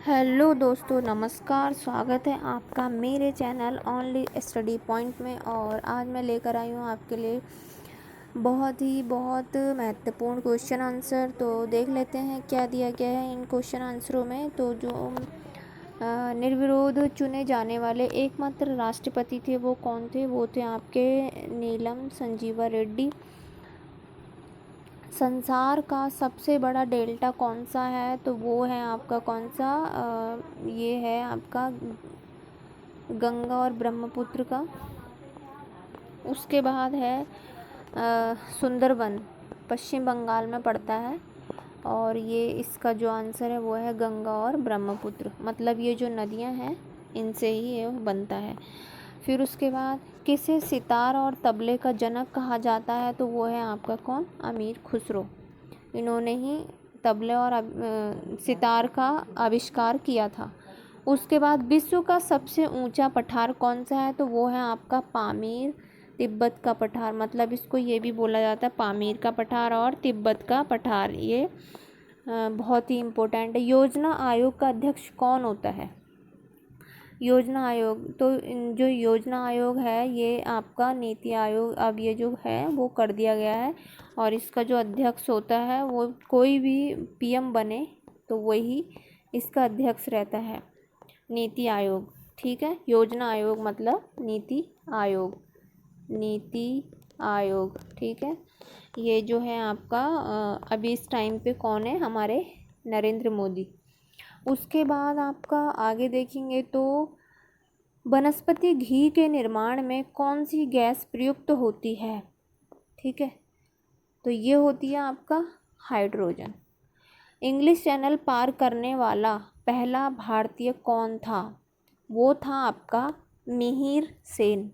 Hello दोस्तों, नमस्कार। स्वागत है आपका मेरे चैनल ओनली स्टडी पॉइंट में। और आज मैं लेकर आई हूँ आपके लिए बहुत महत्वपूर्ण क्वेश्चन आंसर। तो देख लेते हैं क्या दिया गया है इन क्वेश्चन आंसरों में। तो जो निर्विरोध चुने जाने वाले एकमात्र राष्ट्रपति थे वो कौन थे? वो थे आपके नीलम संजीवा रेड्डी। संसार का सबसे बड़ा डेल्टा कौन सा है? तो वो है आपका कौन सा, ये है आपका गंगा और ब्रह्मपुत्र का। उसके बाद है सुंदरवन, पश्चिम बंगाल में पड़ता है। और ये इसका जो आंसर है वो है गंगा और ब्रह्मपुत्र, मतलब ये जो नदियां हैं इनसे ही ये बनता है। फिर उसके बाद किसे सितार और तबले का जनक कहा जाता है? तो वो है आपका कौन? अमीर खुसरो। इन्होंने ही तबले और सितार का आविष्कार किया था। उसके बाद विश्व का सबसे ऊंचा पठार कौन सा है? तो वो है आपका पामीर, तिब्बत का पठार। मतलब इसको ये भी बोला जाता है पामीर का पठार और तिब्बत का पठार। ये बहुत ही इम्पोर्टेंट है। योजना आयोग का अध्यक्ष कौन होता है? योजना आयोग, तो जो योजना आयोग है ये आपका नीति आयोग अब ये जो है वो कर दिया गया है। और इसका जो अध्यक्ष होता है वो कोई भी पीएम बने तो वही इसका अध्यक्ष रहता है, नीति आयोग। ठीक है, योजना आयोग मतलब नीति आयोग, नीति आयोग। ठीक है, ये जो है आपका अभी इस टाइम पे कौन है? हमारे नरेंद्र मोदी। उसके बाद आपका आगे देखेंगे तो वनस्पति घी के निर्माण में कौन सी गैस प्रयुक्त होती है? ठीक है, तो ये होती है आपका हाइड्रोजन। इंग्लिश चैनल पार करने वाला पहला भारतीय कौन था? वो था आपका मिहिर सेन।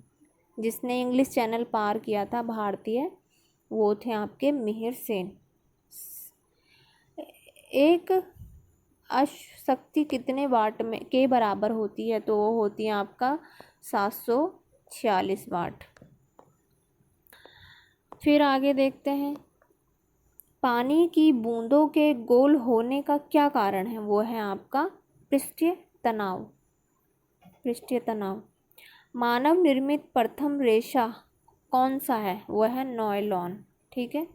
जिसने इंग्लिश चैनल पार किया था भारतीय, वो थे आपके मिहिर सेन। एक अशक्ति कितने वाट में के बराबर होती है? तो वो होती है आपका 746 वाट। फिर आगे देखते हैं, पानी की बूंदों के गोल होने का क्या कारण है? वो है आपका पृष्ठीय तनाव, पृष्ठीय तनाव। मानव निर्मित प्रथम रेशा कौन सा है? वो है नायलॉन। ठीक है,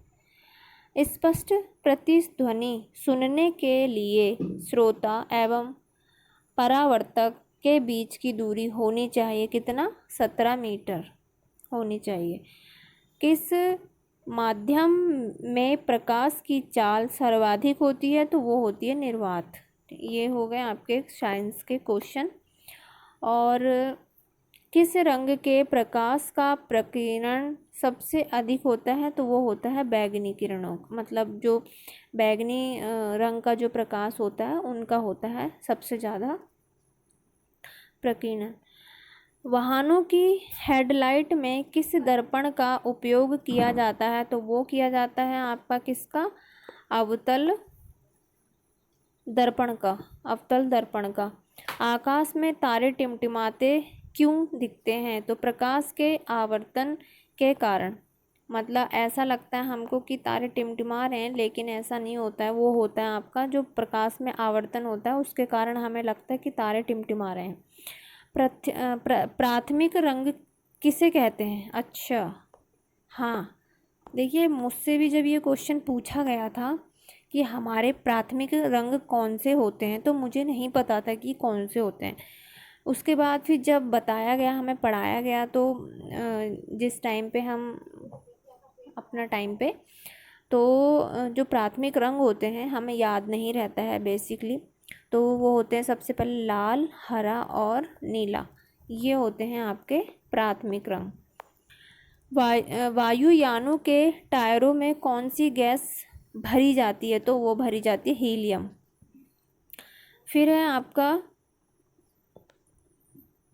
स्पष्ट प्रतिध्वनि सुनने के लिए श्रोता एवं परावर्तक के बीच की दूरी होनी चाहिए कितना? 17 मीटर होनी चाहिए। किस माध्यम में प्रकाश की चाल सर्वाधिक होती है? तो वो होती है निर्वात। ये हो गए आपके साइंस के क्वेश्चन। और किस रंग के प्रकाश का प्रकीर्णन सबसे अधिक होता है? तो वो होता है बैगनी किरणों, मतलब जो बैगनी रंग का जो प्रकाश होता है उनका होता है सबसे ज़्यादा प्रकीर्णन। वाहनों की हेडलाइट में किस दर्पण का उपयोग किया जाता है? तो वो किया जाता है आपका किसका? अवतल दर्पण का, अवतल दर्पण का। आकाश में तारे टिमटिमाते क्यों दिखते हैं? तो प्रकाश के आवर्तन के कारण। मतलब ऐसा लगता है हमको कि तारे टिमटिमा रहे हैं, लेकिन ऐसा नहीं होता है। वो होता है आपका जो प्रकाश में आवर्तन होता है उसके कारण हमें लगता है कि तारे टिमटिमा रहे हैं। प्राथमिक रंग किसे कहते हैं? अच्छा हाँ, देखिए मुझसे भी जब ये क्वेश्चन पूछा गया था कि हमारे प्राथमिक रंग कौन से होते हैं, तो मुझे नहीं पता था कि कौन से होते हैं। उसके बाद फिर जब बताया गया, हमें पढ़ाया गया, तो जिस टाइम पे हम अपना टाइम पे, तो जो प्राथमिक रंग होते हैं हमें याद नहीं रहता है बेसिकली। तो वो होते हैं सबसे पहले लाल, हरा और नीला। ये होते हैं आपके प्राथमिक रंग। वायुयानों के टायरों में कौन सी गैस भरी जाती है? तो वो भरी जाती है हीलियम। फिर है आपका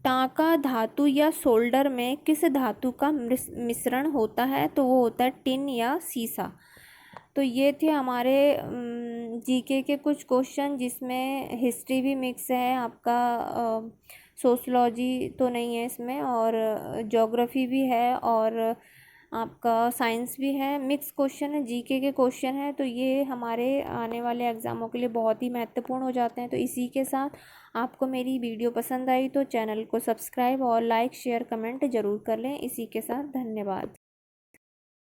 टांका धातु या सोल्डर में किस धातु का मिश्रण होता है? तो वो होता है टिन या सीसा। तो ये थे हमारे जीके के कुछ क्वेश्चन, जिसमें हिस्ट्री भी मिक्स है आपका, सोशलॉजी तो नहीं है इसमें, और ज्योग्राफी भी है, और आपका साइंस भी है, मिक्स क्वेश्चन है, जीके के क्वेश्चन है, तो ये हमारे आने वाले एग्ज़ामों के लिए बहुत ही महत्वपूर्ण हो जाते हैं। तो इसी के साथ आपको मेरी वीडियो पसंद आई तो चैनल को सब्सक्राइब और लाइक शेयर कमेंट ज़रूर कर लें। इसी के साथ धन्यवाद।